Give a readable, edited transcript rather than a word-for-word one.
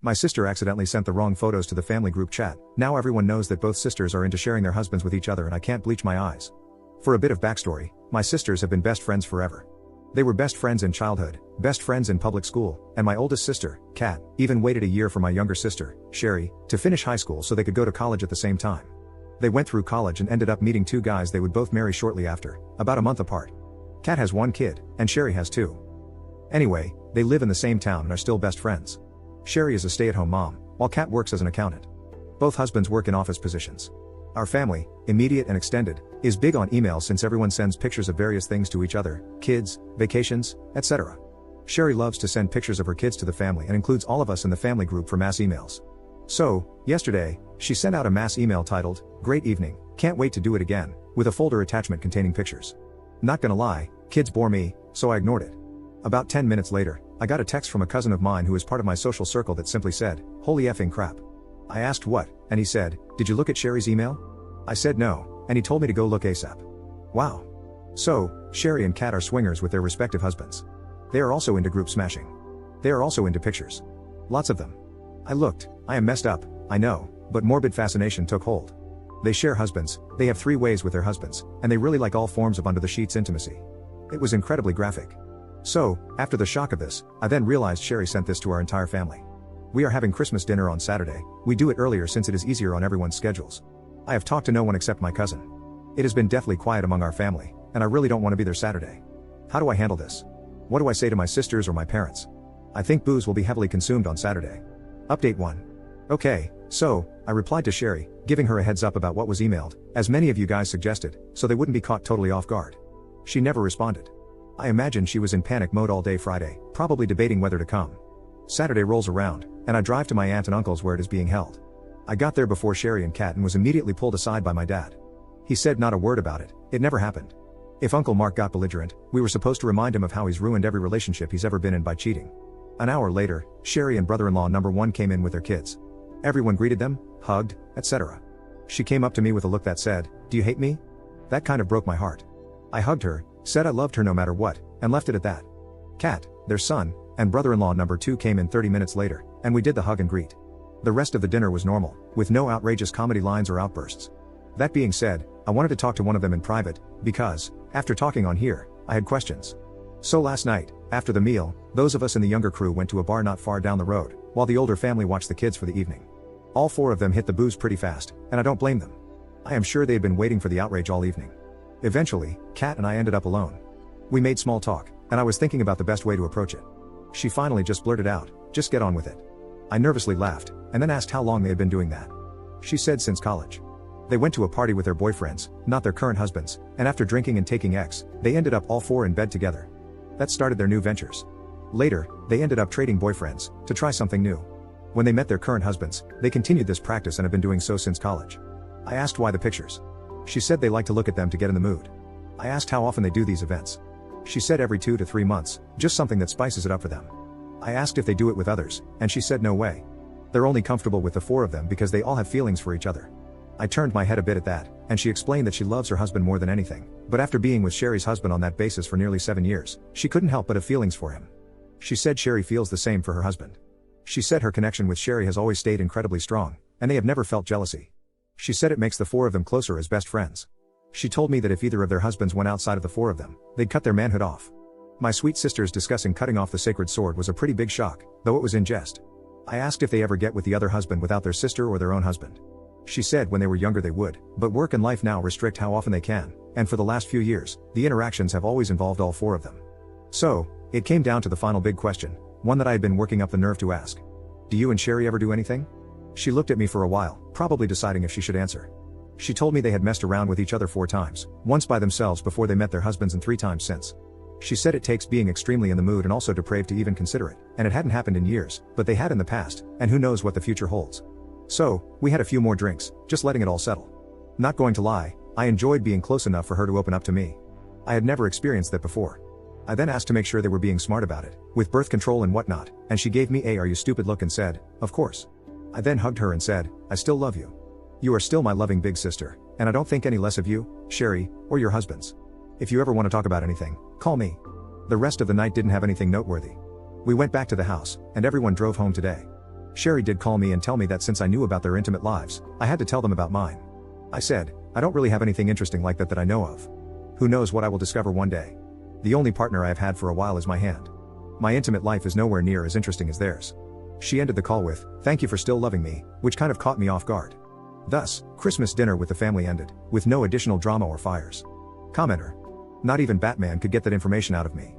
My sister accidentally sent the wrong photos to the family group chat. Now everyone knows that both sisters are into sharing their husbands with each other and I can't bleach my eyes. For a bit of backstory, my sisters have been best friends forever. They were best friends in childhood, best friends in public school, and my oldest sister, Kat, even waited a year for my younger sister, Sherry, to finish high school so they could go to college at the same time. They went through college and ended up meeting two guys they would both marry shortly after, about a month apart. Kat has one kid, and Sherry has two. Anyway, they live in the same town and are still best friends. Sherry is a stay-at-home mom, while Kat works as an accountant. Both husbands work in office positions. Our family, immediate and extended, is big on email since everyone sends pictures of various things to each other, kids, vacations, etc. Sherry loves to send pictures of her kids to the family and includes all of us in the family group for mass emails. So, yesterday, she sent out a mass email titled, "Great evening, can't wait to do it again," with a folder attachment containing pictures. Not gonna lie, kids bore me, so I ignored it. About 10 minutes later, I got a text from a cousin of mine who is part of my social circle that simply said, "Holy effing crap." I asked what, and he said, "Did you look at Sherry's email?" I said no, and he told me to go look ASAP. Wow. So, Sherry and Kat are swingers with their respective husbands. They are also into group smashing. They are also into pictures. Lots of them. I looked, I am messed up, I know, but morbid fascination took hold. They share husbands, they have 3 ways with their husbands, and they really like all forms of under the sheets intimacy. It was incredibly graphic. So, after the shock of this, I then realized Sherry sent this to our entire family. We are having Christmas dinner on Saturday. We do it earlier since it is easier on everyone's schedules. I have talked to no one except my cousin. It has been deathly quiet among our family, and I really don't want to be there Saturday. How do I handle this? What do I say to my sisters or my parents? I think booze will be heavily consumed on Saturday. Update 1. Okay, so, I replied to Sherry, giving her a heads up about what was emailed, as many of you guys suggested, so they wouldn't be caught totally off guard. She never responded. I imagine she was in panic mode all day Friday, probably debating whether to come. Saturday rolls around, and I drive to my aunt and uncle's where it is being held. I got there before Sherry and Kat and was immediately pulled aside by my dad. He said not a word about it, it never happened. If Uncle Mark got belligerent, we were supposed to remind him of how he's ruined every relationship he's ever been in by cheating. An hour later, Sherry and brother-in-law number 1 came in with their kids. Everyone greeted them, hugged, etc. She came up to me with a look that said, "Do you hate me?" That kind of broke my heart. I hugged her, said I loved her no matter what, and left it at that. Kat, their son, and brother-in-law number 2 came in 30 minutes later, and we did the hug and greet. The rest of the dinner was normal, with no outrageous comedy lines or outbursts. That being said, I wanted to talk to one of them in private, because, after talking on here, I had questions. So last night, after the meal, those of us in the younger crew went to a bar not far down the road, while the older family watched the kids for the evening. All 4 of them hit the booze pretty fast, and I don't blame them. I am sure they had been waiting for the outrage all evening. Eventually, Kat and I ended up alone. We made small talk, and I was thinking about the best way to approach it. She finally just blurted out, "Just get on with it." I nervously laughed, and then asked how long they had been doing that. She said since college. They went to a party with their boyfriends, not their current husbands, and after drinking and taking X, they ended up all 4 in bed together. That started their new ventures. Later, they ended up trading boyfriends, to try something new. When they met their current husbands, they continued this practice and have been doing so since college. I asked why the pictures. She said they like to look at them to get in the mood. I asked how often they do these events. She said every 2 to 3 months, just something that spices it up for them. I asked if they do it with others, and she said no way. They're only comfortable with the 4 of them because they all have feelings for each other. I turned my head a bit at that, and she explained that she loves her husband more than anything, but after being with Sherry's husband on that basis for nearly 7 years, she couldn't help but have feelings for him. She said Sherry feels the same for her husband. She said her connection with Sherry has always stayed incredibly strong, and they have never felt jealousy. She said it makes the 4 of them closer as best friends. She told me that if either of their husbands went outside of the 4 of them, they'd cut their manhood off. My sweet sisters discussing cutting off the sacred sword was a pretty big shock, though it was in jest. I asked if they ever get with the other husband without their sister or their own husband. She said when they were younger they would, but work and life now restrict how often they can, and for the last few years, the interactions have always involved all 4 of them. So, it came down to the final big question, one that I had been working up the nerve to ask. Do you and Sherry ever do anything? She looked at me for a while, probably deciding if she should answer. She told me they had messed around with each other 4 times, once by themselves before they met their husbands and 3 times since. She said it takes being extremely in the mood and also depraved to even consider it, and it hadn't happened in years, but they had in the past, and who knows what the future holds. So, we had a few more drinks, just letting it all settle. Not going to lie, I enjoyed being close enough for her to open up to me. I had never experienced that before. I then asked to make sure they were being smart about it, with birth control and whatnot, and she gave me a "are you stupid" look and said, "Of course." I then hugged her and said, "I still love you. You are still my loving big sister, and I don't think any less of you, Sherry, or your husbands. If you ever want to talk about anything, call me." The rest of the night didn't have anything noteworthy. We went back to the house, and everyone drove home today. Sherry did call me and tell me that since I knew about their intimate lives, I had to tell them about mine. I said, I don't really have anything interesting like that I know of. Who knows what I will discover one day. The only partner I have had for a while is my hand. My intimate life is nowhere near as interesting as theirs. She ended the call with, thank you for still loving me, which kind of caught me off guard. Thus, Christmas dinner with the family ended, with no additional drama or fires. Commenter. Not even Batman could get that information out of me.